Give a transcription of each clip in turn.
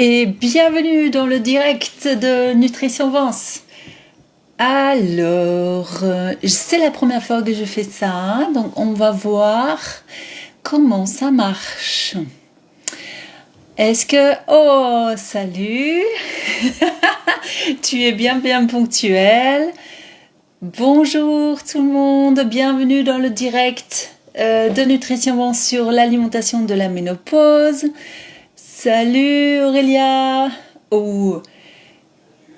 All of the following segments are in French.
Et bienvenue dans le direct de Nutrition Vence. Alors, c'est la première fois que je fais ça, donc on va voir comment ça marche. Est-ce que... Oh, salut. Tu es bien ponctuel. Bonjour tout le monde, bienvenue dans le direct de Nutrition Vence sur l'alimentation de la ménopause. Salut Aurélia. Oh,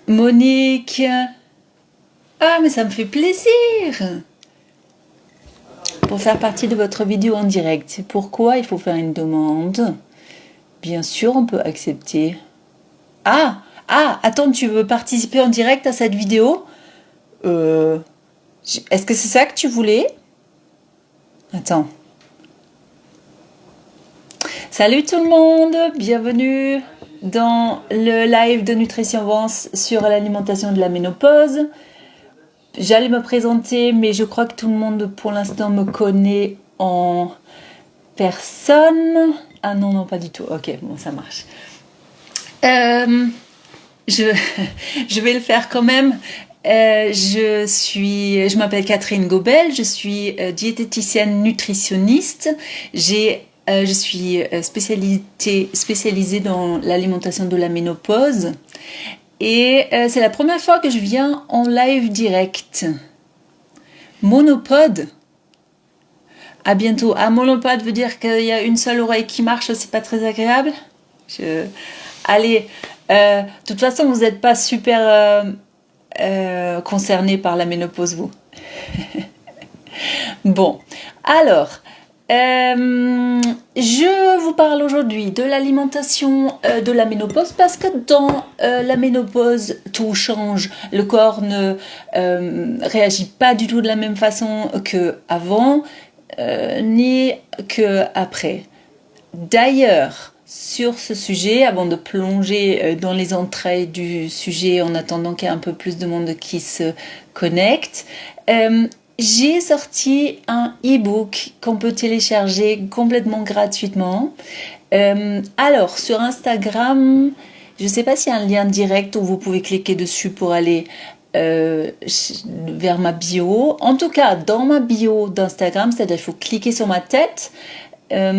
Monique. Ah, mais ça me fait plaisir pour faire partie de votre vidéo en direct. Pourquoi il faut faire une demande? Bien sûr, on peut accepter. Attends, tu veux participer en direct à cette vidéo? Est-ce que c'est ça que tu voulais? Attends. Salut tout le monde, bienvenue dans le live de Nutrition Vence sur l'alimentation de la ménopause. J'allais me présenter, mais je crois que tout le monde pour l'instant me connaît en personne. Ah non, pas du tout. Ok, bon, ça marche. Je vais le faire quand même. Je m'appelle Catherine Gobel, je suis diététicienne nutritionniste. Je suis spécialisée dans l'alimentation de la ménopause. Et c'est la première fois que je viens en live direct. Monopode. À bientôt. Monopode veut dire qu'il y a une seule oreille qui marche, c'est pas très agréable. Allez, de toute façon, vous n'êtes pas super concernés par la ménopause, vous. Bon, alors, je vous parle aujourd'hui de l'alimentation de la ménopause parce que dans la ménopause, tout change. Le corps ne réagit pas du tout de la même façon qu'avant, ni qu'après. D'ailleurs, sur ce sujet, avant de plonger dans les entrailles du sujet en attendant qu'il y ait un peu plus de monde qui se connecte, j'ai sorti un e-book qu'on peut télécharger complètement gratuitement. Alors, sur Instagram, je ne sais pas s'il y a un lien direct où vous pouvez cliquer dessus pour aller vers ma bio. En tout cas, dans ma bio d'Instagram, c'est-à-dire qu'il faut cliquer sur ma tête et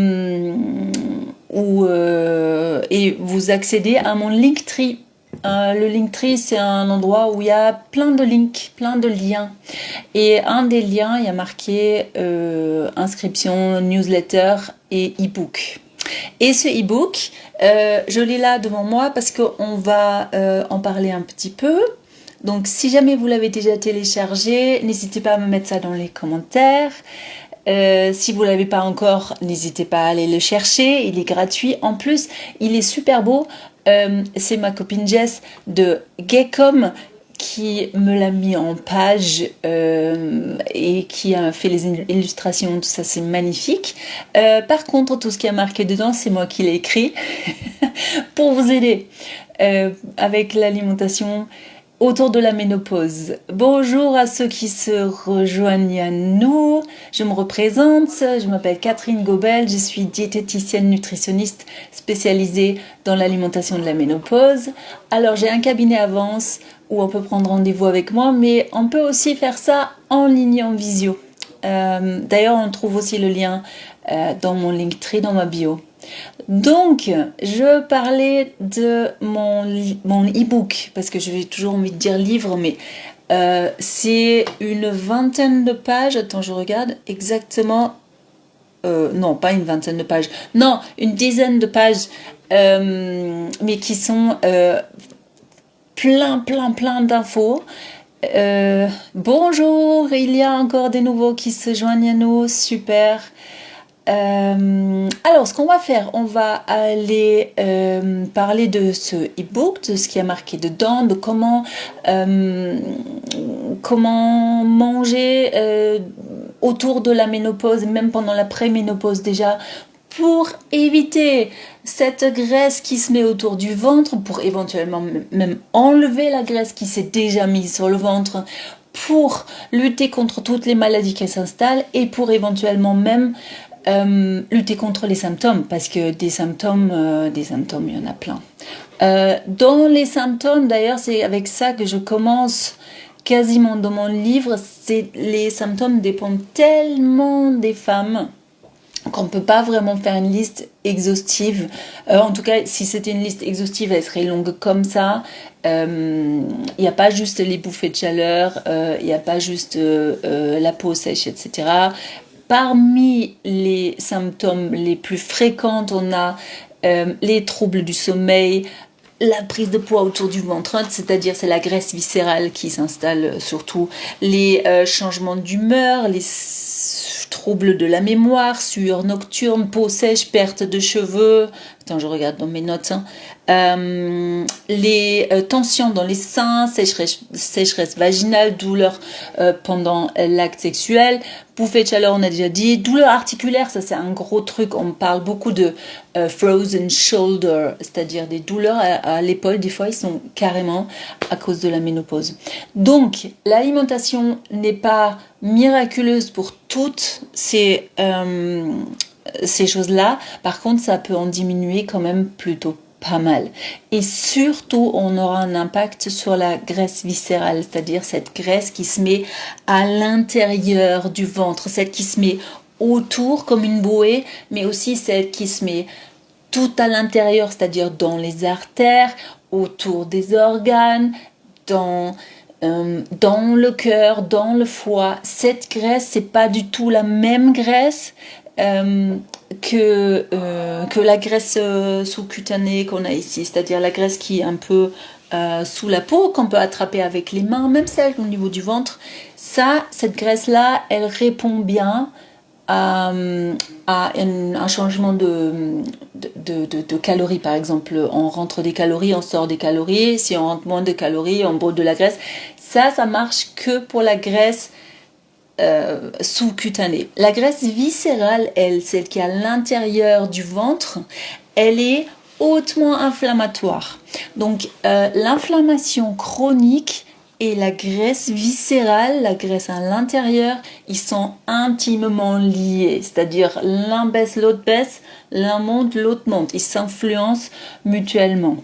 vous accédez à mon Linktree. Le Linktree, c'est un endroit où il y a plein de links, plein de liens. Et un des liens, il y a marqué inscription, newsletter et e-book. Et ce e-book, je l'ai là devant moi parce qu'on va en parler un petit peu. Donc, si jamais vous l'avez déjà téléchargé, n'hésitez pas à me mettre ça dans les commentaires. Si vous ne l'avez pas encore, n'hésitez pas à aller le chercher, il est gratuit. En plus, il est super beau. C'est ma copine Jess de Gaycom qui me l'a mis en page et qui a fait les illustrations, tout ça, c'est magnifique. Par contre, tout ce qui a marqué dedans, c'est moi qui l'ai écrit pour vous aider avec l'alimentation autour de la ménopause. Bonjour à ceux qui se rejoignent à nous. Je me représente, je m'appelle Catherine Gobel, je suis diététicienne nutritionniste spécialisée dans l'alimentation de la ménopause. Alors j'ai un cabinet à Vence où on peut prendre rendez-vous avec moi, mais on peut aussi faire ça en ligne, en visio. D'ailleurs, on trouve aussi le lien dans mon Linktree, dans ma bio. Donc, je parlais de mon e-book, parce que j'ai toujours envie de dire livre, mais c'est une vingtaine de pages. Attends, je regarde exactement. Non, pas une vingtaine de pages. Non, une dizaine de pages, mais qui sont plein d'infos. Bonjour, il y a encore des nouveaux qui se joignent à nous, super. Alors, ce qu'on va faire, on va aller parler de ce e-book, de ce qui a marqué dedans, de comment manger autour de la ménopause, même pendant la préménopause déjà, pour éviter cette graisse qui se met autour du ventre, pour éventuellement même enlever la graisse qui s'est déjà mise sur le ventre, pour lutter contre toutes les maladies qui s'installent et pour éventuellement même lutter contre les symptômes, parce que des symptômes, il y en a plein. Dans les symptômes, d'ailleurs, c'est avec ça que je commence quasiment dans mon livre. Les symptômes dépendent tellement des femmes qu'on ne peut pas vraiment faire une liste exhaustive. En tout cas, si c'était une liste exhaustive, elle serait longue comme ça. Il n'y a pas juste les bouffées de chaleur, il n'y a pas juste la peau sèche, etc. Parmi les symptômes les plus fréquents, on a les troubles du sommeil, la prise de poids autour du ventre, c'est-à-dire c'est la graisse viscérale qui s'installe surtout, les changements d'humeur, les troubles de la mémoire, sueur nocturne, peau sèche, perte de cheveux. Attends, je regarde dans mes notes. Les tensions dans les seins, sécheresse vaginale, douleur pendant l'acte sexuel, bouffée de chaleur, on a déjà dit, douleur articulaire, ça c'est un gros truc, on parle beaucoup de frozen shoulder, c'est-à-dire des douleurs à l'épaule, des fois ils sont carrément à cause de la ménopause. Donc l'alimentation n'est pas miraculeuse pour toutes ces choses-là, par contre ça peut en diminuer quand même plutôt pas mal. Et surtout, on aura un impact sur la graisse viscérale, c'est-à-dire cette graisse qui se met à l'intérieur du ventre, celle qui se met autour comme une bouée, mais aussi celle qui se met tout à l'intérieur, c'est-à-dire dans les artères, autour des organes, dans le cœur, dans le foie. Cette graisse, c'est pas du tout la même graisse que la graisse sous-cutanée qu'on a ici, c'est-à-dire la graisse qui est un peu sous la peau, qu'on peut attraper avec les mains, même celle au niveau du ventre. Cette graisse-là, elle répond bien à un changement de calories. Par exemple, on rentre des calories, on sort des calories. Si on rentre moins de calories, on brûle de la graisse. Ça marche que pour la graisse sous-cutanée. La graisse viscérale, elle, celle qui est à l'intérieur du ventre, elle est hautement inflammatoire. Donc l'inflammation chronique et la graisse viscérale, la graisse à l'intérieur, ils sont intimement liés. C'est-à-dire l'un baisse, l'autre baisse, l'un monte, l'autre monte. Ils s'influencent mutuellement.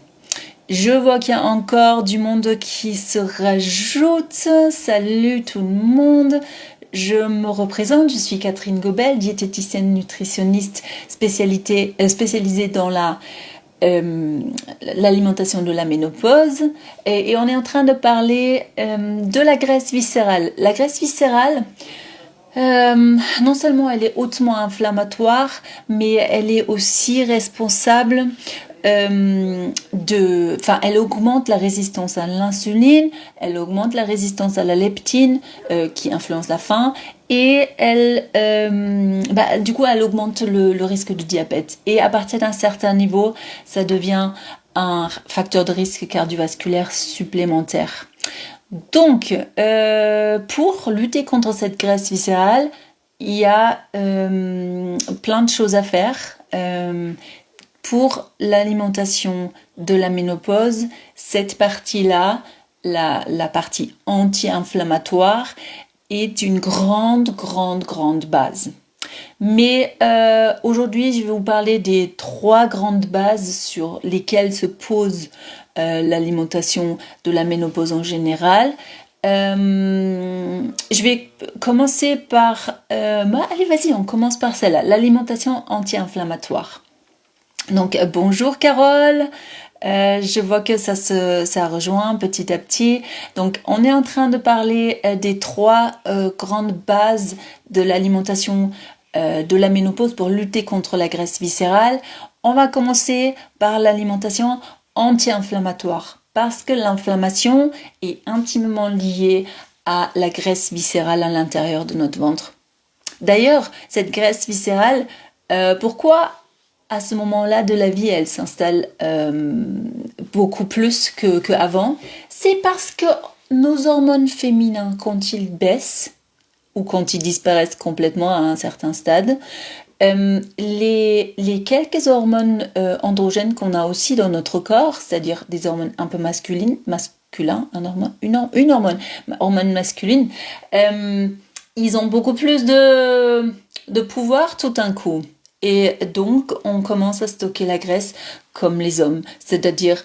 Je vois qu'il y a encore du monde qui se rajoute. Salut tout le monde. Je me représente, je suis Catherine Gobel, diététicienne nutritionniste spécialisée dans l'alimentation de la ménopause. Et on est en train de parler de la graisse viscérale. La graisse viscérale, non seulement elle est hautement inflammatoire, mais elle est aussi responsable elle augmente la résistance à l'insuline, elle augmente la résistance à la leptine qui influence la faim et du coup elle augmente le risque de diabète. Et à partir d'un certain niveau, ça devient un facteur de risque cardiovasculaire supplémentaire. Donc, pour lutter contre cette graisse viscérale, il y a plein de choses à faire. Pour l'alimentation de la ménopause, cette partie-là, la partie anti-inflammatoire, est une grande base. Mais aujourd'hui, je vais vous parler des 3 grandes bases sur lesquelles se pose l'alimentation de la ménopause en général. Je vais commencer par... allez, vas-y, on commence par celle-là, l'alimentation anti-inflammatoire. Donc bonjour Carole, je vois que ça rejoint petit à petit. Donc on est en train de parler des 3 grandes bases de l'alimentation de la ménopause pour lutter contre la graisse viscérale. On va commencer par l'alimentation anti-inflammatoire parce que l'inflammation est intimement liée à la graisse viscérale à l'intérieur de notre ventre. D'ailleurs, cette graisse viscérale, pourquoi à ce moment-là de la vie, elle s'installe beaucoup plus qu'avant? C'est parce que nos hormones féminins, quand ils baissent ou quand ils disparaissent complètement à un certain stade, les quelques hormones androgènes qu'on a aussi dans notre corps, c'est-à-dire des hormones un peu masculines, une hormone masculine, ils ont beaucoup plus de pouvoir tout d'un coup. Et donc, on commence à stocker la graisse comme les hommes, c'est-à-dire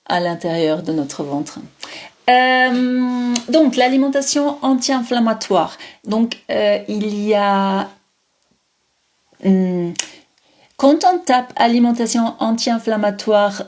à l'intérieur de notre ventre. Donc, l'alimentation anti-inflammatoire. Donc, il y a... Quand on tape alimentation anti-inflammatoire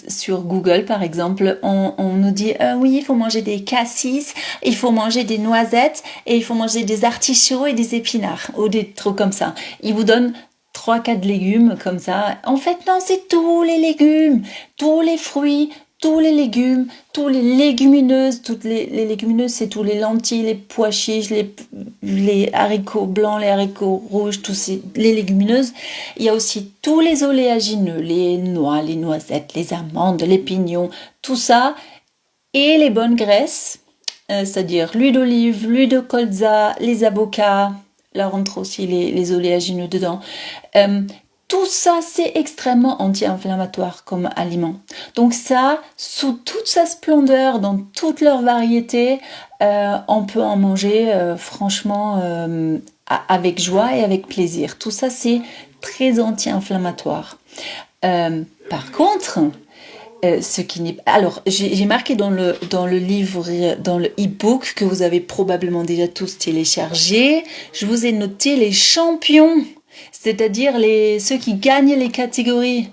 sur Google, par exemple, on nous dit oui, il faut manger des cassis, il faut manger des noisettes et il faut manger des artichauts et des épinards ou des trucs comme ça. Ils vous donnent 3-4 légumes comme ça. En fait, non, c'est tous les légumes, tous les fruits, tous les légumes, tous les légumineuses, toutes les légumineuses, c'est tous les lentilles, les pois chiches, les haricots blancs, les haricots rouges, les légumineuses. Il y a aussi tous les oléagineux, les noix, les noisettes, les amandes, les pignons, tout ça, et les bonnes graisses, c'est-à-dire l'huile d'olive, l'huile de colza, les avocats, là rentre aussi les oléagineux dedans. Tout ça, c'est extrêmement anti-inflammatoire comme aliment. Donc ça, sous toute sa splendeur, dans toute leur variété, on peut en manger franchement avec joie et avec plaisir. Tout ça, c'est très anti-inflammatoire. Par contre, ce qui n'est... Alors, j'ai marqué dans le livre, dans le e-book que vous avez probablement déjà tous téléchargé, je vous ai noté les champions, c'est-à-dire ceux qui gagnent les catégories,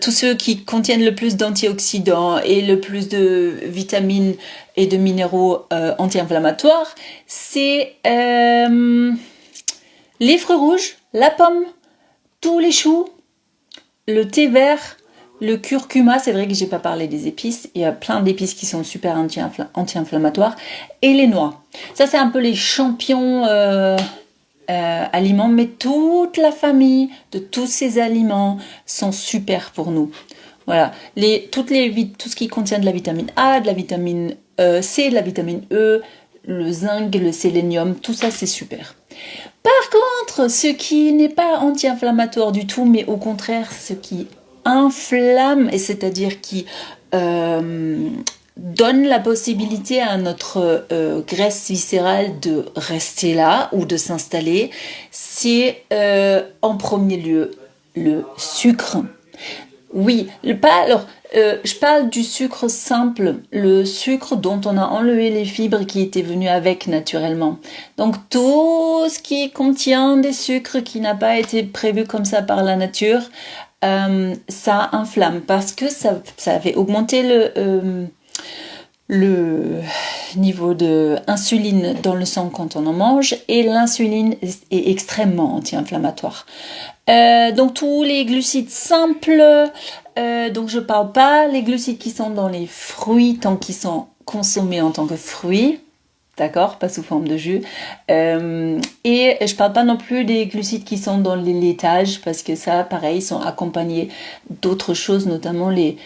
tous ceux qui contiennent le plus d'antioxydants et le plus de vitamines et de minéraux anti-inflammatoires, c'est les fruits rouges, la pomme, tous les choux, le thé vert, le curcuma, c'est vrai que j'ai pas parlé des épices, il y a plein d'épices qui sont super anti-inflammatoires, et les noix. Ça, c'est un peu les champions aliments, mais toute la famille de tous ces aliments sont super pour nous. Voilà, tout ce qui contient de la vitamine A, de la vitamine C, de la vitamine E, le zinc, le sélénium, tout ça, c'est super. Par contre, ce qui n'est pas anti-inflammatoire du tout, mais au contraire, ce qui inflamme, et c'est-à-dire qui donne la possibilité à notre graisse viscérale de rester là ou de s'installer, c'est en premier lieu le sucre. Oui, je parle du sucre simple, le sucre dont on a enlevé les fibres qui étaient venues avec naturellement. Donc tout ce qui contient des sucres qui n'a pas été prévu comme ça par la nature, ça inflamme parce que ça avait augmenté le niveau d'insuline dans le sang quand on en mange, et l'insuline est extrêmement anti-inflammatoire. Donc tous les glucides simples, donc je parle pas les glucides qui sont dans les fruits tant qu'ils sont consommés en tant que fruits, d'accord, pas sous forme de jus, et je parle pas non plus des glucides qui sont dans les laitages, parce que ça pareil sont accompagnés d'autres choses, notamment les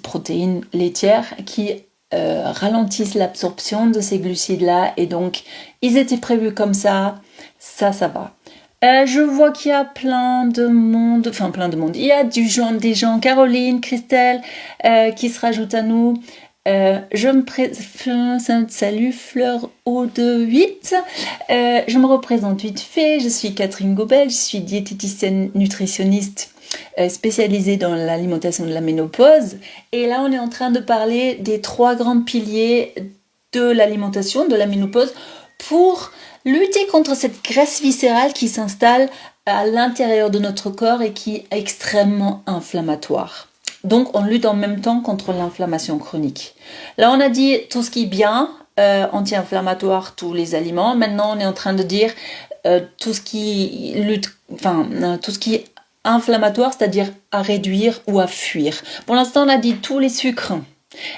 protéines laitières qui ralentissent l'absorption de ces glucides-là, et donc ils étaient prévus comme ça va. Je vois qu'il y a plein de monde. Il y a des gens, Caroline, Christelle, qui se rajoutent à nous. Je me présente, salut Fleur O28. Je me représente vite fait. Je suis Catherine Gobel, je suis diététicienne nutritionniste spécialisée dans l'alimentation de la ménopause. Et là, on est en train de parler des 3 grands piliers de l'alimentation de la ménopause pour lutter contre cette graisse viscérale qui s'installe à l'intérieur de notre corps et qui est extrêmement inflammatoire. Donc, on lutte en même temps contre l'inflammation chronique. Là, on a dit tout ce qui est bien, anti-inflammatoire, tous les aliments. Maintenant, on est en train de dire tout ce qui est inflammatoire, c'est-à-dire à réduire ou à fuir. Pour l'instant, on a dit tous les sucres.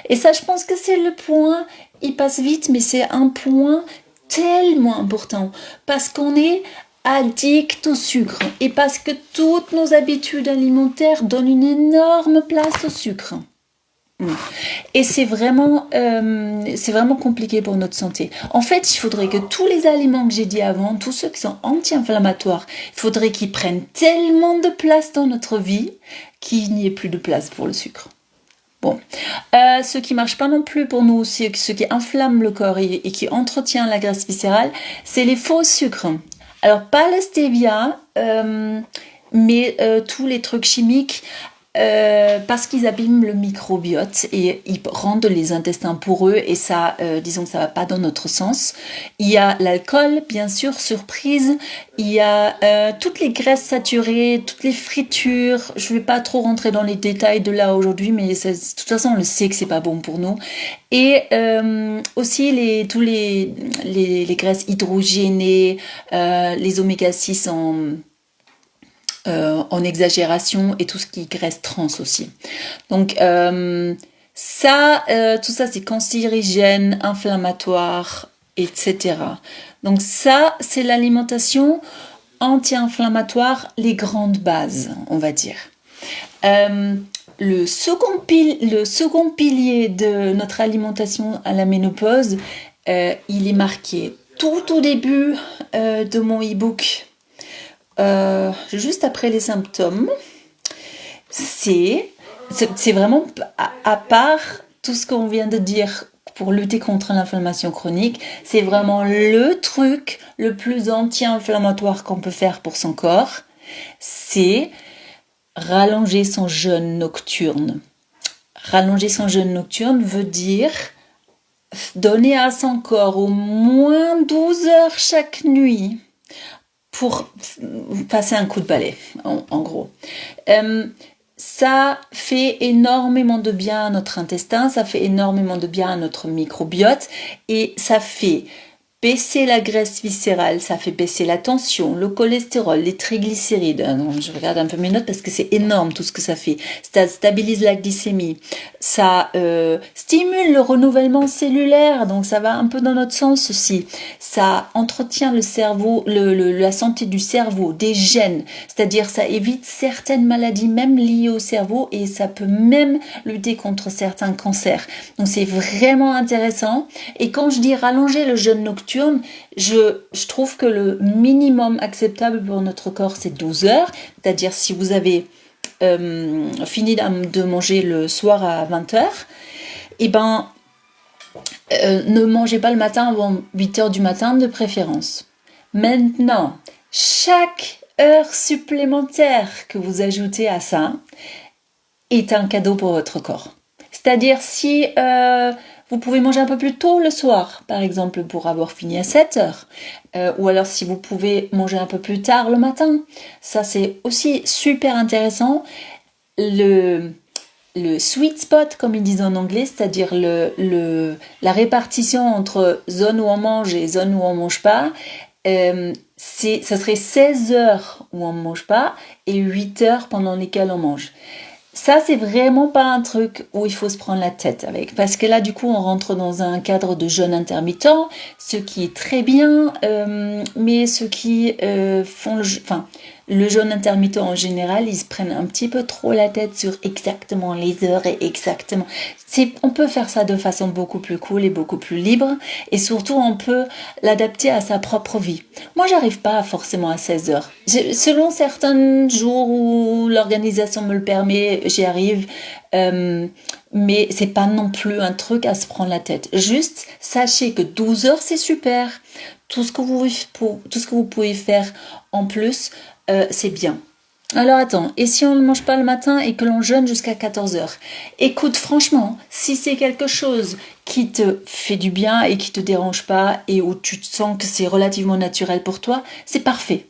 Et ça, je pense que c'est le point, il passe vite, mais c'est un point tellement important parce qu'on est addict au sucre et parce que toutes nos habitudes alimentaires donnent une énorme place au sucre. Et c'est vraiment compliqué pour notre santé. En fait, il faudrait que tous les aliments que j'ai dit avant, tous ceux qui sont anti-inflammatoires, il faudrait qu'ils prennent tellement de place dans notre vie qu'il n'y ait plus de place pour le sucre. Bon, ce qui marche pas non plus pour nous, ce qui inflamme le corps et qui entretient la graisse viscérale, c'est les faux sucres. Alors pas le stevia, mais tous les trucs chimiques, parce qu'ils abîment le microbiote et ils rendent les intestins poreux et ça, disons que ça va pas dans notre sens. Il y a l'alcool, bien sûr, surprise. Il y a toutes les graisses saturées, toutes les fritures. Je vais pas trop rentrer dans les détails de là aujourd'hui, mais de toute façon, on le sait que c'est pas bon pour nous. Et aussi tous les graisses hydrogénées, les oméga 6 en exagération et tout ce qui est graisse trans aussi. Donc tout ça c'est cancérigène, inflammatoire, etc. Donc ça c'est l'alimentation anti-inflammatoire, les grandes bases, on va dire. Le second pilier de notre alimentation à la ménopause, il est marqué tout au début de mon e-book. Juste après les symptômes, c'est vraiment à part tout ce qu'on vient de dire pour lutter contre l'inflammation chronique, c'est vraiment le truc le plus anti-inflammatoire qu'on peut faire pour son corps, c'est rallonger son jeûne nocturne. Rallonger son jeûne nocturne veut dire donner à son corps au moins 12 heures chaque nuit pour passer un coup de balai, en gros. Ça fait énormément de bien à notre intestin, ça fait énormément de bien à notre microbiote et ça fait baisser la graisse viscérale, ça fait baisser la tension, le cholestérol, les triglycérides. Donc, je regarde un peu mes notes parce que c'est énorme tout ce que ça fait. Ça stabilise la glycémie, ça stimule le renouvellement cellulaire, donc ça va un peu dans notre sens aussi. Ça entretient le cerveau, la santé du cerveau, des gènes, c'est-à-dire ça évite certaines maladies même liées au cerveau et ça peut même lutter contre certains cancers. Donc c'est vraiment intéressant. Et quand je dis rallonger le jeûne nocturne, je trouve que le minimum acceptable pour notre corps, c'est 12 heures. C'est-à-dire, si vous avez fini de manger le soir à 20 heures, eh ben, ne mangez pas le matin avant 8 heures du matin de préférence. Maintenant, chaque heure supplémentaire que vous ajoutez à ça est un cadeau pour votre corps. C'est-à-dire, si vous pouvez manger un peu plus tôt le soir, par exemple, pour avoir fini à 7 heures. Ou alors si vous pouvez manger un peu plus tard le matin. Ça, c'est aussi super intéressant. Le sweet spot, comme ils disent en anglais, c'est-à-dire la répartition entre zone où on mange et zone où on mange pas, ça serait 16 heures où on ne mange pas et 8 heures pendant lesquelles on mange. Ça, c'est vraiment pas un truc où il faut se prendre la tête avec. Parce que là, du coup, on rentre dans un cadre de jeûne intermittent, ce qui est très bien, mais ceux qui font le jeûne intermittent en général, ils se prennent un petit peu trop la tête sur exactement les heures et exactement. On peut faire ça de façon beaucoup plus cool et beaucoup plus libre. Et surtout, on peut l'adapter à sa propre vie. Moi, j'arrive pas forcément à 16 heures. Selon certains jours où l'organisation me le permet, j'y arrive. Mais c'est pas non plus un truc à se prendre la tête. Juste, sachez que 12 heures, c'est super. Tout ce que vous pouvez faire en plus, c'est bien. Alors attends, et si on ne mange pas le matin et que l'on jeûne jusqu'à 14 heures? Écoute, franchement, si c'est quelque chose qui te fait du bien et qui te dérange pas et où tu sens que c'est relativement naturel pour toi, c'est parfait.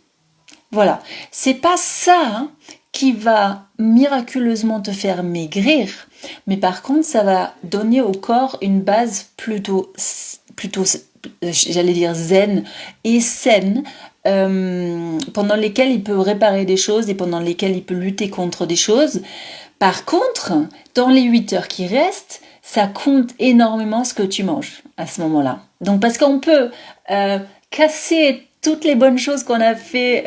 Voilà, c'est pas ça qui va miraculeusement te faire maigrir, mais par contre, ça va donner au corps une base plutôt j'allais dire zen et saine, pendant lesquelles il peut réparer des choses et pendant lesquelles il peut lutter contre des choses. Par contre, dans les 8 heures qui restent, ça compte énormément ce que tu manges à ce moment-là. Donc parce qu'on peut casser toutes les bonnes choses qu'on a fait,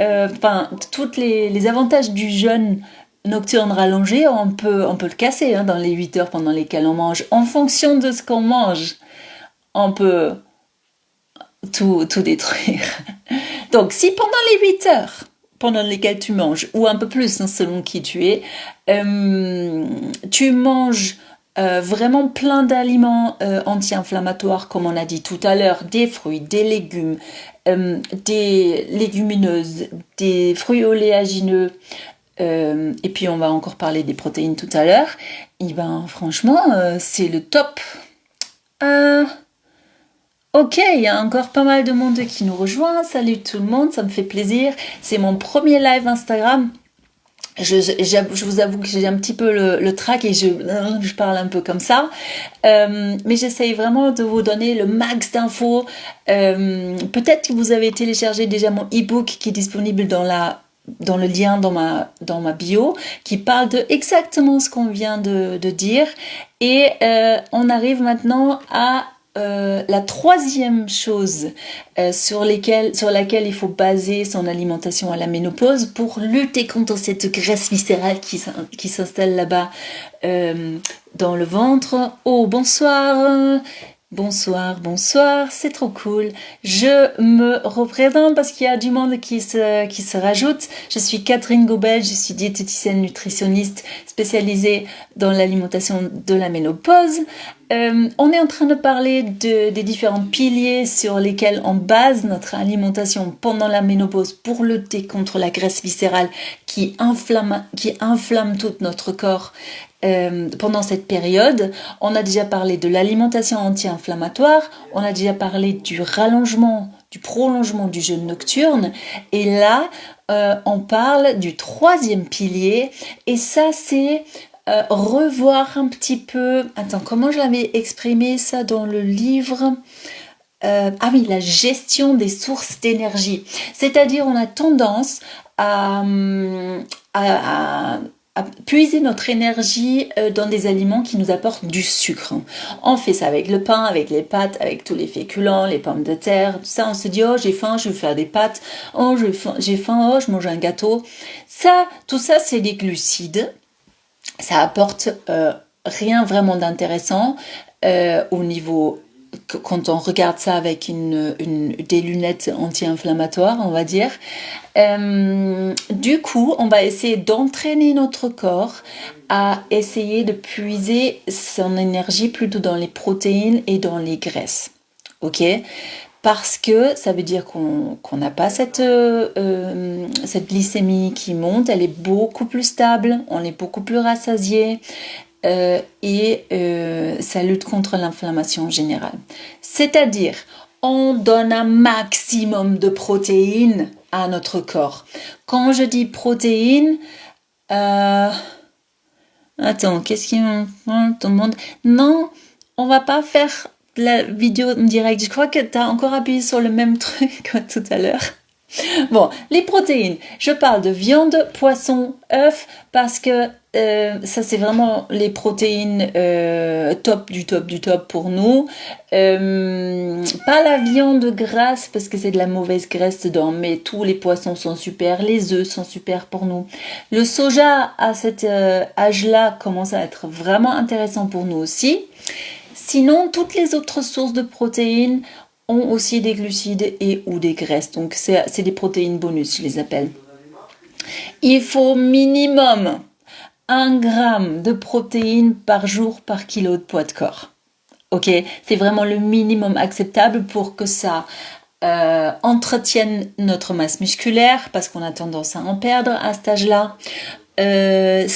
tous les avantages du jeûne nocturne rallongé, on peut le casser dans les 8 heures pendant lesquelles on mange. En fonction de ce qu'on mange, on peut tout détruire. Donc, si pendant les 8 heures pendant lesquelles tu manges, ou un peu plus selon qui tu es, tu manges vraiment plein d'aliments anti-inflammatoires, comme on a dit tout à l'heure, des fruits, des légumes, des légumineuses, des fruits oléagineux, et puis on va encore parler des protéines tout à l'heure, et ben franchement, c'est le top. Ok, il y a encore pas mal de monde qui nous rejoint. Salut tout le monde, ça me fait plaisir. C'est mon premier live Instagram. Je vous avoue que j'ai un petit peu le trac et je parle un peu comme ça. Mais j'essaye vraiment de vous donner le max d'infos. Peut-être que vous avez téléchargé déjà mon e-book qui est disponible dans le lien dans ma bio, qui parle de exactement ce qu'on vient de dire. Et on arrive maintenant à la troisième chose sur laquelle il faut baser son alimentation à la ménopause pour lutter contre cette graisse viscérale qui s'installe là-bas dans le ventre. Oh, bonsoir! Bonsoir, c'est trop cool. Je me représente parce qu'il y a du monde qui se rajoute. Je suis Catherine Gobel, je suis diététicienne nutritionniste spécialisée dans l'alimentation de la ménopause. On est en train de parler des différents piliers sur lesquels on base notre alimentation pendant la ménopause pour lutter contre la graisse viscérale qui inflamme tout notre corps. Pendant cette période, on a déjà parlé de l'alimentation anti-inflammatoire, on a déjà parlé du prolongement du jeûne nocturne, et là, on parle du troisième pilier, et ça, c'est revoir un petit peu... Attends, comment je l'avais exprimé ça dans le livre ? Ah oui, la gestion des sources d'énergie. C'est-à-dire, on a tendance à puiser notre énergie dans des aliments qui nous apportent du sucre. On fait ça avec le pain, avec les pâtes, avec tous les féculents, les pommes de terre, tout ça. On se dit, oh, j'ai faim, je vais faire des pâtes. Oh, j'ai faim, oh, je mange un gâteau. Tout ça, c'est des glucides. Ça apporte rien vraiment d'intéressant au niveau... Quand on regarde ça avec des lunettes anti-inflammatoires, on va dire. Du coup, on va essayer d'entraîner notre corps à essayer de puiser son énergie plutôt dans les protéines et dans les graisses. Ok ? Parce que ça veut dire qu'on n'a pas cette glycémie qui monte, elle est beaucoup plus stable, on est beaucoup plus rassasié. Et ça lutte contre l'inflammation générale. C'est-à-dire, on donne un maximum de protéines à notre corps. Quand je dis protéines, attends, qu'est-ce qui me demande ? Non, on va pas faire la vidéo en direct. Je crois que tu as encore appuyé sur le même truc que tout à l'heure. Bon, les protéines. Je parle de viande, poisson, œufs, parce que ça c'est vraiment les protéines top du top pour nous. Pas la viande grasse parce que c'est de la mauvaise graisse dedans, mais tous les poissons sont super, les œufs sont super pour nous. Le soja à cet âge-là commence à être vraiment intéressant pour nous aussi. Sinon, toutes les autres sources de protéines ont aussi des glucides et ou des graisses. Donc, c'est des protéines bonus, je les appelle. Il faut minimum 1 gramme de protéines par jour par kilo de poids de corps. Ok, c'est vraiment le minimum acceptable pour que ça entretienne notre masse musculaire parce qu'on a tendance à en perdre à cet âge-là. Bien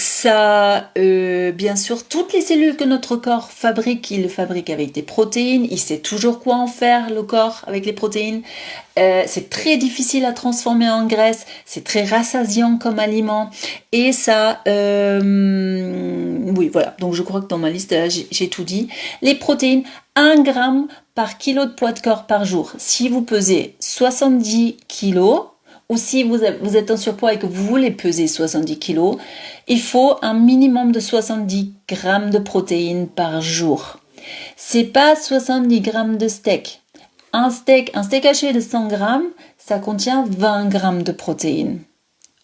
sûr, toutes les cellules que notre corps fabrique, il le fabrique avec des protéines. Il sait toujours quoi en faire, le corps, avec les protéines. C'est très difficile à transformer en graisse. C'est très rassasiant comme aliment. Et ça, oui, voilà. Donc, je crois que dans ma liste, j'ai tout dit. Les protéines, 1 gramme par kilo de poids de corps par jour. Si vous pesez 70 kilos, ou si vous êtes en surpoids et que vous voulez peser 70 kg, il faut un minimum de 70 grammes de protéines par jour. C'est pas 70 grammes de steak. Un steak haché de 100 grammes, ça contient 20 grammes de protéines.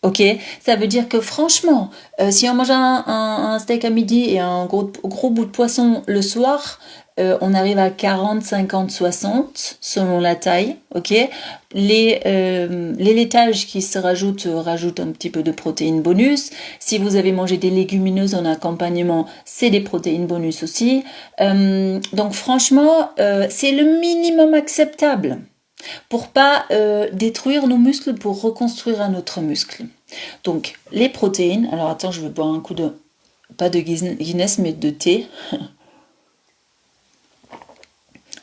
Ok, ça veut dire que franchement, si on mange un steak à midi et un gros bout de poisson le soir, on arrive à 40, 50, 60 selon la taille. Ok, les laitages qui se rajoutent un petit peu de protéines bonus. Si vous avez mangé des légumineuses en accompagnement, c'est des protéines bonus aussi. Donc franchement, c'est le minimum acceptable. pour pas détruire nos muscles, pour reconstruire un autre muscle. Donc, les protéines. Alors, attends, je vais boire un coup de... Pas de Guinness, mais de thé.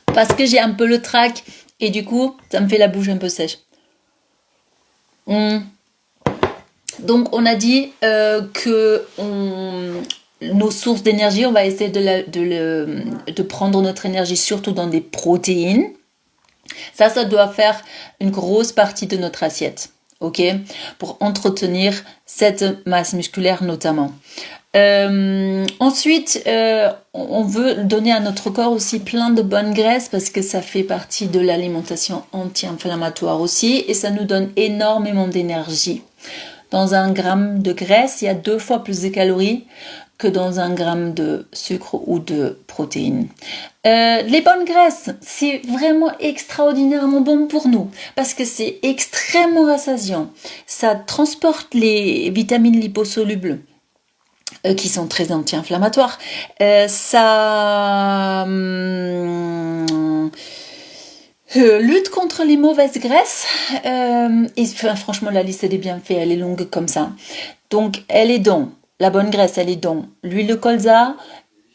Parce que j'ai un peu le trac et du coup, ça me fait la bouche un peu sèche. Donc, on a dit que nos sources d'énergie, on va essayer de prendre notre énergie surtout dans des protéines. Ça doit faire une grosse partie de notre assiette, ok, pour entretenir cette masse musculaire notamment. Ensuite, on veut donner à notre corps aussi plein de bonnes graisses parce que ça fait partie de l'alimentation anti-inflammatoire aussi et ça nous donne énormément d'énergie. Dans 1 gramme de graisse, il y a 2 fois plus de calories que dans 1 gramme de sucre ou de protéines. Les bonnes graisses, c'est vraiment extraordinairement bon pour nous parce que c'est extrêmement rassasiant. Ça transporte les vitamines liposolubles qui sont très anti-inflammatoires. Ça lutte contre les mauvaises graisses. Et franchement, la liste des bienfaits, elle est longue comme ça. Donc, elle est dans la bonne graisse, elle est dans l'huile de colza,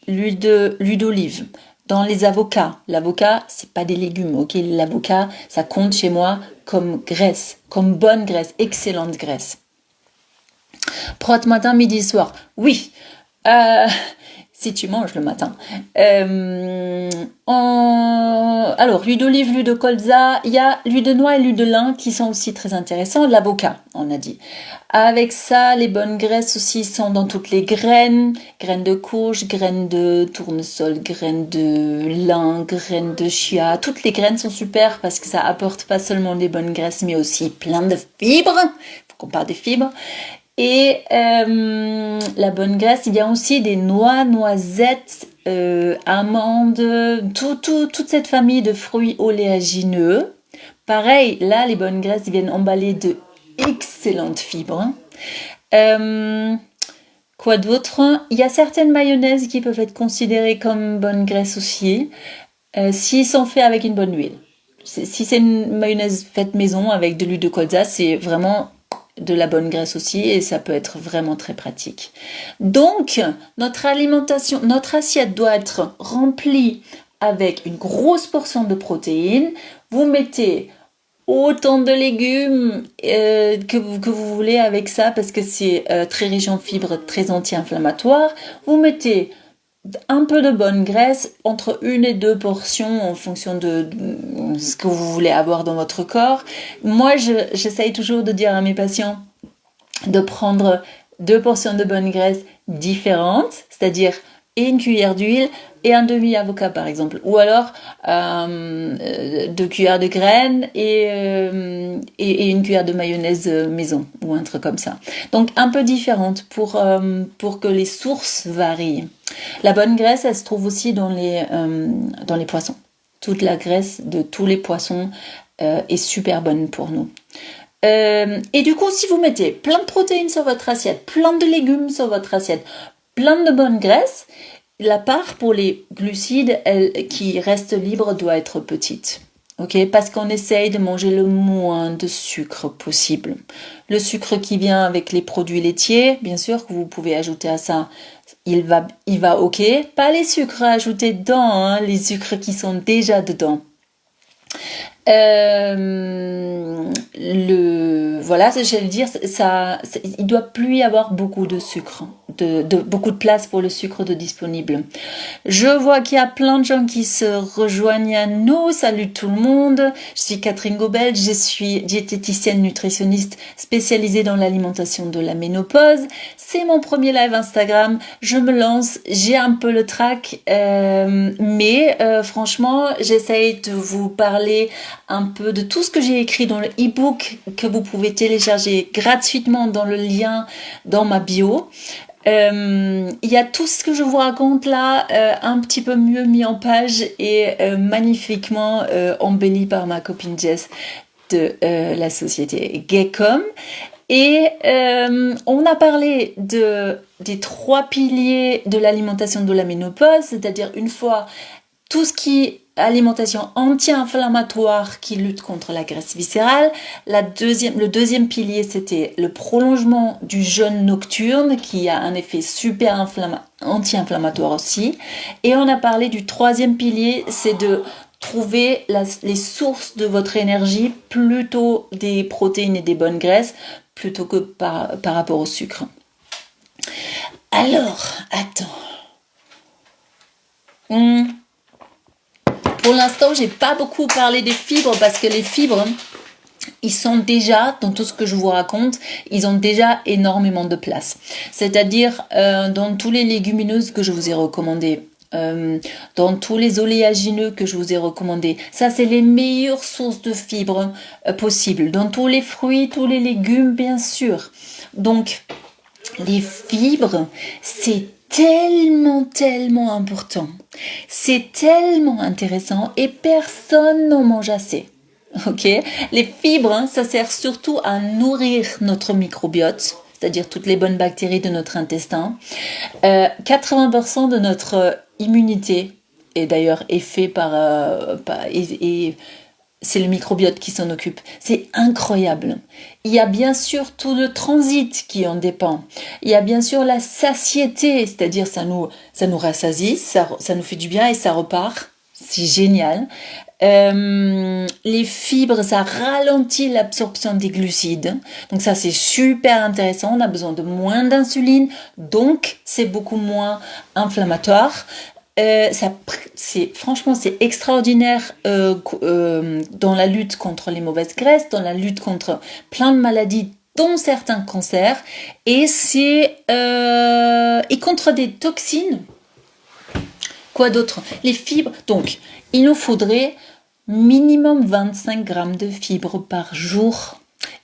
l'huile d'olive. Dans les avocats, l'avocat, c'est pas des légumes, ok? L'avocat, ça compte chez moi comme graisse, comme bonne graisse, excellente graisse. Prot matin, midi, soir. Oui, si tu manges le matin. Alors, l'huile d'olive, l'huile de colza, il y a l'huile de noix et l'huile de lin qui sont aussi très intéressants. L'avocat, on a dit. Avec ça, les bonnes graisses aussi sont dans toutes les graines. Graines de courge, graines de tournesol, graines de lin, graines de chia. Toutes les graines sont super parce que ça apporte pas seulement des bonnes graisses, mais aussi plein de fibres. Faut qu'on parle des fibres. Et la bonne graisse, il y a aussi des noix, noisettes, amandes, toute cette famille de fruits oléagineux. Pareil, là, les bonnes graisses viennent emballées de excellentes fibres. Quoi d'autre? Il y a certaines mayonnaises qui peuvent être considérées comme bonnes graisses aussi, s'ils sont faits avec une bonne huile. Si c'est une mayonnaise faite maison avec de l'huile de colza, c'est vraiment de la bonne graisse aussi et ça peut être vraiment très pratique. Donc, notre alimentation, notre assiette doit être remplie avec une grosse portion de protéines. Vous mettez autant de légumes que vous voulez avec ça parce que c'est très riche en fibres, très anti-inflammatoire. Vous mettez un peu de bonne graisse, entre 1 et 2 portions en fonction de ce que vous voulez avoir dans votre corps. Moi, j'essaye toujours de dire à mes patients de prendre 2 portions de bonne graisse différentes, c'est-à-dire une cuillère d'huile et un demi-avocat par exemple, ou alors 2 cuillères de graines et une cuillère de mayonnaise maison ou un truc comme ça. Donc un peu différente pour que les sources varient. La bonne graisse, elle se trouve aussi dans les poissons. Toute la graisse de tous les poissons est super bonne pour nous. Et du coup, si vous mettez plein de protéines sur votre assiette, plein de légumes sur votre assiette, plein de bonnes graisses, la part pour les glucides qui reste libre doit être petite. Okay, parce qu'on essaye de manger le moins de sucre possible. Le sucre qui vient avec les produits laitiers, bien sûr que vous pouvez ajouter à ça, il va ok. Pas les sucres ajoutés dedans, hein, les sucres qui sont déjà dedans. Voilà, j'allais dire, il doit plus y avoir beaucoup de sucre, beaucoup de place pour le sucre de disponible. Je vois qu'il y a plein de gens qui se rejoignent à nous. Salut tout le monde. Je suis Catherine Gobel, je suis diététicienne nutritionniste spécialisée dans l'alimentation de la ménopause. C'est mon premier live Instagram. Je me lance, j'ai un peu le trac, mais franchement, j'essaye de vous parler un peu de tout ce que j'ai écrit dans le e-book que vous pouvez télécharger gratuitement dans le lien dans ma bio. Il y a tout ce que je vous raconte là un petit peu mieux mis en page et magnifiquement embelli par ma copine Jess de la société Gaycom. Et on a parlé des 3 piliers de l'alimentation de la ménopause, c'est-à-dire une fois tout ce qui alimentation anti-inflammatoire qui lutte contre la graisse viscérale. Le deuxième pilier, c'était le prolongement du jeûne nocturne qui a un effet super anti-inflammatoire aussi. Et on a parlé du troisième pilier, c'est de trouver les sources de votre énergie, plutôt des protéines et des bonnes graisses, plutôt que par rapport au sucre. Alors, attends. Pour l'instant, j'ai pas beaucoup parlé des fibres parce que les fibres, ils sont déjà, dans tout ce que je vous raconte, ils ont déjà énormément de place. C'est-à-dire, dans tous les légumineuses que je vous ai recommandées, dans tous les oléagineux que je vous ai recommandés, ça c'est les meilleures sources de fibres possibles. Dans tous les fruits, tous les légumes, bien sûr. Donc, les fibres, c'est tellement important. C'est tellement intéressant et personne n'en mange assez. Ok, les fibres, ça sert surtout à nourrir notre microbiote, c'est-à-dire toutes les bonnes bactéries de notre intestin. 80% de notre immunité est d'ailleurs fait et c'est le microbiote qui s'en occupe. C'est incroyable. Il y a bien sûr tout le transit qui en dépend. Il y a bien sûr la satiété, c'est-à-dire ça nous rassasie, ça nous fait du bien et ça repart. C'est génial. Les fibres, ça ralentit l'absorption des glucides. Donc ça, c'est super intéressant. On a besoin de moins d'insuline, donc c'est beaucoup moins inflammatoire. Franchement, c'est extraordinaire dans la lutte contre les mauvaises graisses, dans la lutte contre plein de maladies, dont certains cancers, et contre des toxines. Quoi d'autre? Les fibres. Donc, il nous faudrait minimum 25 grammes de fibres par jour.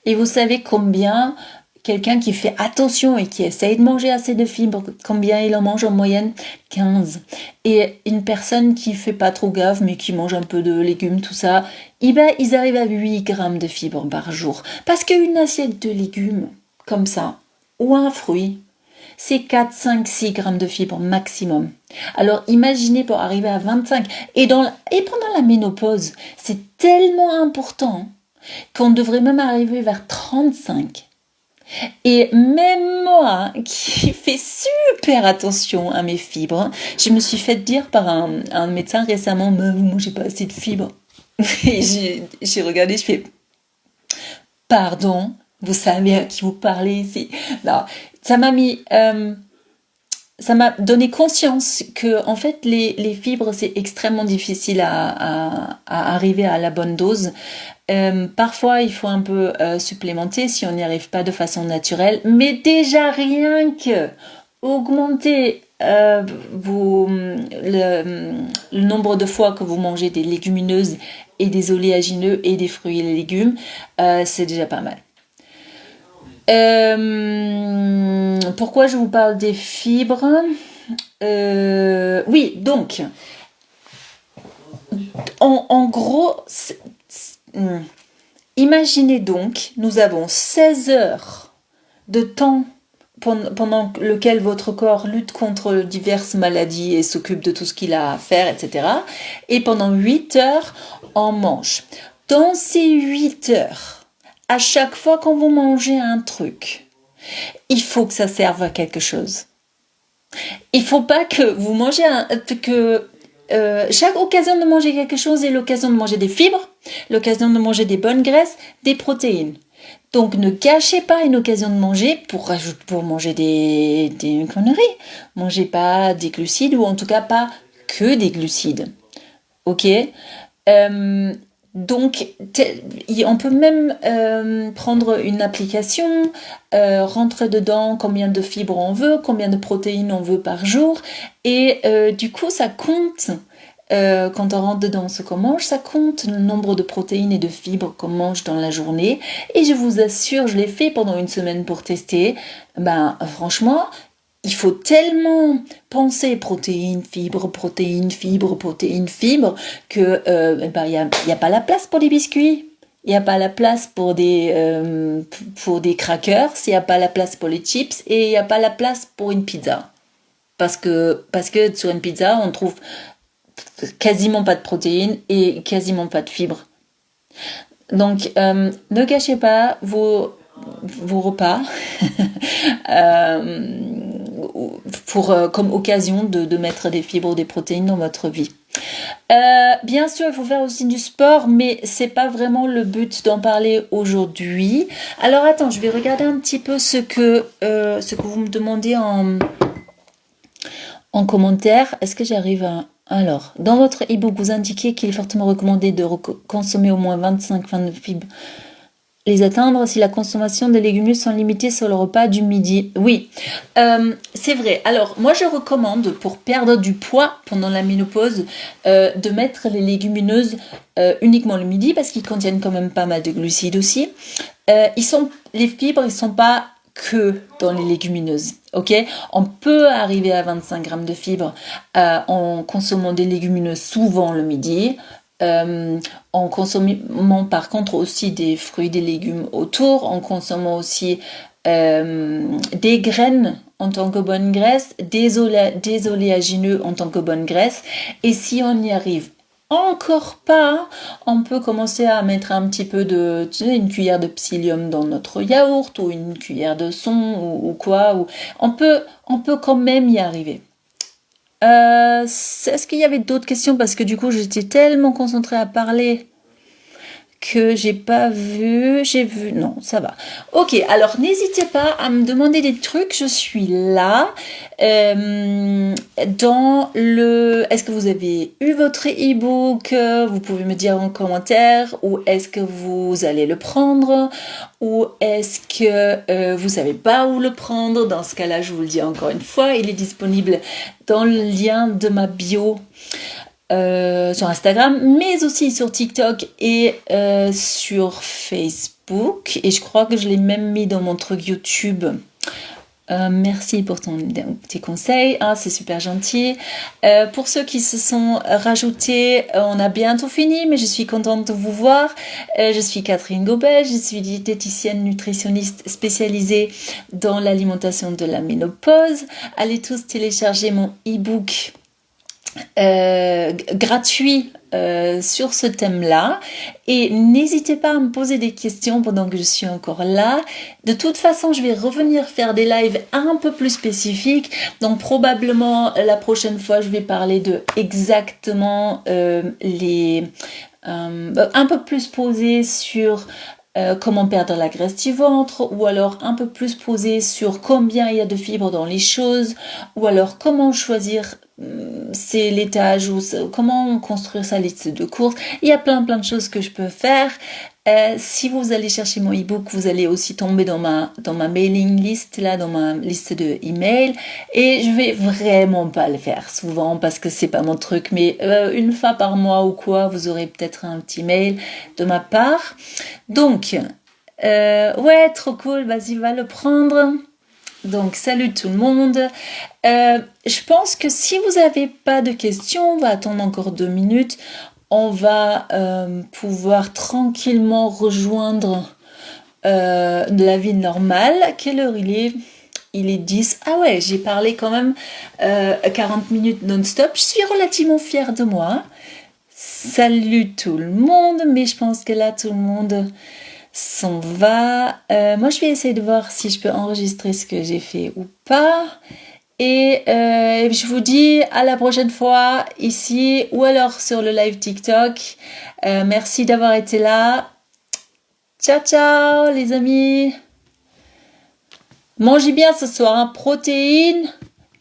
Et vous savez combien quelqu'un qui fait attention et qui essaye de manger assez de fibres, combien il en mange en moyenne? 15. Et une personne qui fait pas trop gaffe, mais qui mange un peu de légumes, tout ça, ils arrivent à 8 grammes de fibres par jour. Parce qu'une assiette de légumes, comme ça, ou un fruit, c'est 4, 5, 6 grammes de fibres maximum. Alors imaginez pour arriver à 25. Et pendant la ménopause, c'est tellement important qu'on devrait même arriver vers 35. Et même moi, qui fais super attention à mes fibres, je me suis fait dire par un médecin récemment, mais vous mangez pas assez de fibres. Et j'ai regardé, je fais, pardon, vous savez à qui vous parlez ici. Non, ça m'a donné conscience que en fait les fibres c'est extrêmement difficile à arriver à la bonne dose. Parfois il faut un peu supplémenter si on n'y arrive pas de façon naturelle, mais déjà rien que augmenter le nombre de fois que vous mangez des légumineuses et des oléagineux et des fruits et des légumes, c'est déjà pas mal. Pourquoi je vous parle des fibres? Oui, donc, en gros, imaginez donc, nous avons 16 heures de temps pendant lequel votre corps lutte contre diverses maladies et s'occupe de tout ce qu'il a à faire, etc. Et pendant 8 heures, on mange. Dans ces 8 heures, à chaque fois qu'on vous mangez un truc, il faut que ça serve à quelque chose. Il ne faut pas que vous mangez chaque occasion de manger quelque chose est l'occasion de manger des fibres, l'occasion de manger des bonnes graisses, des protéines. Donc ne gâchez pas une occasion de manger pour manger des conneries. Mangez pas des glucides ou en tout cas pas que des glucides. Ok? Donc, on peut même prendre une application, rentrer dedans combien de fibres on veut, combien de protéines on veut par jour, et du coup, ça compte. Quand on rentre dedans ce qu'on mange, ça compte le nombre de protéines et de fibres qu'on mange dans la journée. Et je vous assure, je l'ai fait pendant une semaine pour tester. Franchement, il faut tellement penser protéines, fibres, que il y a pas la place pour des biscuits, il y a pas la place pour des crackers, il y a pas la place pour les chips et il y a pas la place pour une pizza. Parce que sur une pizza, on trouve quasiment pas de protéines et quasiment pas de fibres. Donc, ne gâchez pas vos repas comme occasion de mettre des fibres ou des protéines dans votre vie. Bien sûr, il faut faire aussi du sport, mais c'est pas vraiment le but d'en parler aujourd'hui. Alors attends, je vais regarder un petit peu ce que vous me demandez en commentaire. Est-ce que j'arrive à... Alors, dans votre e-book, vous indiquez qu'il est fortement recommandé de consommer au moins 25 grammes de fibres. Les atteindre si la consommation de légumineuses sont limitées sur le repas du midi. Oui, c'est vrai. Alors, moi, je recommande, pour perdre du poids pendant la ménopause, de mettre les légumineuses uniquement le midi, parce qu'ils contiennent quand même pas mal de glucides aussi. Les fibres, ils sont pas que dans les légumineuses. Ok, on peut arriver à 25 grammes de fibres en consommant des légumineuses souvent le midi. En consommant par contre aussi des fruits, des légumes autour, en consommant aussi des graines en tant que bonne graisse, des oléagineux en tant que bonne graisse. Et si on n'y arrive encore pas, on peut commencer à mettre un petit peu une cuillère de psyllium dans notre yaourt ou une cuillère de son ou quoi. On peut quand même y arriver. Est-ce qu'il y avait d'autres questions? Parce que du coup, j'étais tellement concentrée à parler que j'ai pas vu. J'ai vu. Non, ça va. Ok, alors n'hésitez pas à me demander des trucs. Je suis là. Est-ce que vous avez eu votre e-book? Vous pouvez me dire en commentaire. Ou est-ce que vous allez le prendre? Ou est-ce que vous savez pas où le prendre? Dans ce cas-là, je vous le dis encore une fois, il est disponible dans le lien de ma bio sur Instagram, mais aussi sur TikTok et sur Facebook. Et je crois que je l'ai même mis dans mon truc YouTube. Merci pour tes conseils, c'est super gentil. Pour ceux qui se sont rajoutés, on a bientôt fini, mais je suis contente de vous voir. Je suis Catherine Gobet, je suis diététicienne nutritionniste spécialisée dans l'alimentation de la ménopause. Allez tous télécharger mon e-book gratuit sur ce thème-là et n'hésitez pas à me poser des questions pendant que je suis encore là. De toute façon, je vais revenir faire des lives un peu plus spécifiques, donc probablement la prochaine fois, je vais parler de exactement un peu plus posé sur comment perdre la graisse du ventre, ou alors un peu plus posé sur combien il y a de fibres dans les choses, ou alors comment choisir ses laitages, ou comment construire sa liste de courses. Il y a plein de choses que je peux faire. Si vous allez chercher mon e-book, vous allez aussi tomber dans ma mailing list, là, dans ma liste de emails. Et je vais vraiment pas le faire souvent parce que c'est pas mon truc. Mais une fois par mois ou quoi, vous aurez peut-être un petit mail de ma part. Donc, ouais, trop cool. Vas-y, va le prendre. Donc, salut tout le monde. Je pense que si vous n'avez pas de questions, on va attendre encore 2 minutes. On va pouvoir tranquillement rejoindre la vie normale. Quelle heure il est? Il est 10. Ah ouais, j'ai parlé quand même 40 minutes non-stop. Je suis relativement fière de moi. Salut tout le monde, mais je pense que là, tout le monde s'en va. Moi, je vais essayer de voir si je peux enregistrer ce que j'ai fait ou pas. Et je vous dis à la prochaine fois ici ou alors sur le live TikTok. Merci d'avoir été là. Ciao, ciao les amis. Mangez bien ce soir, hein. Protéines.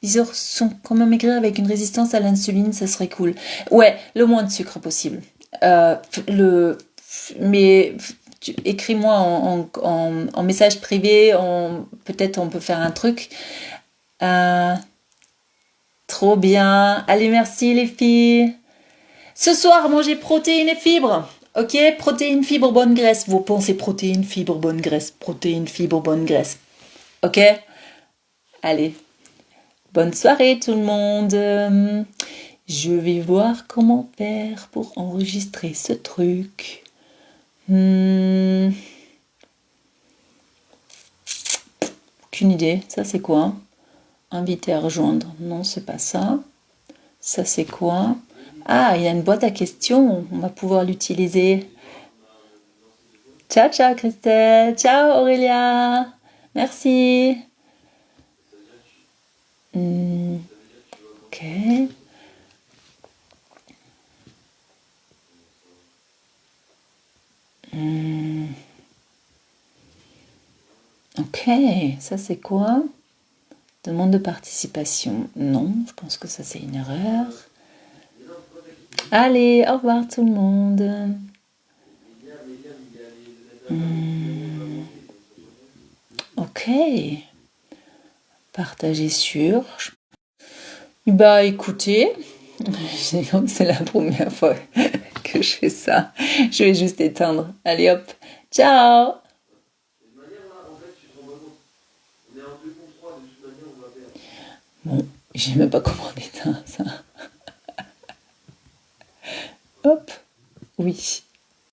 Ils sont quand même maigrir avec une résistance à l'insuline, ça serait cool. Ouais, le moins de sucre possible. Mais écris-moi en message privé. Peut-être on peut faire un truc. Trop bien. Allez, merci les filles. Ce soir, mangez protéines et fibres. Ok, protéines, fibres, bonne graisse. Vous pensez protéines, fibres, bonne graisse. Protéines, fibres, bonne graisse. Ok. Allez. Bonne soirée tout le monde. Je vais voir comment faire pour enregistrer ce truc. Aucune idée. Ça c'est quoi? Inviter à rejoindre. Non, c'est pas ça. Ça c'est quoi? Ah, il y a une boîte à questions. On va pouvoir l'utiliser. Ciao, ciao Christelle. Ciao Aurélia. Merci. Ok. Ok, ça c'est quoi? Demande de participation. Non, je pense que ça c'est une erreur. Allez, au revoir tout le monde. Ok. Partager sur. Bah écoutez, c'est la première fois que je fais ça. Je vais juste éteindre. Allez hop. Ciao. Bon, je sais même pas comment on éteint ça. Hop. Oui.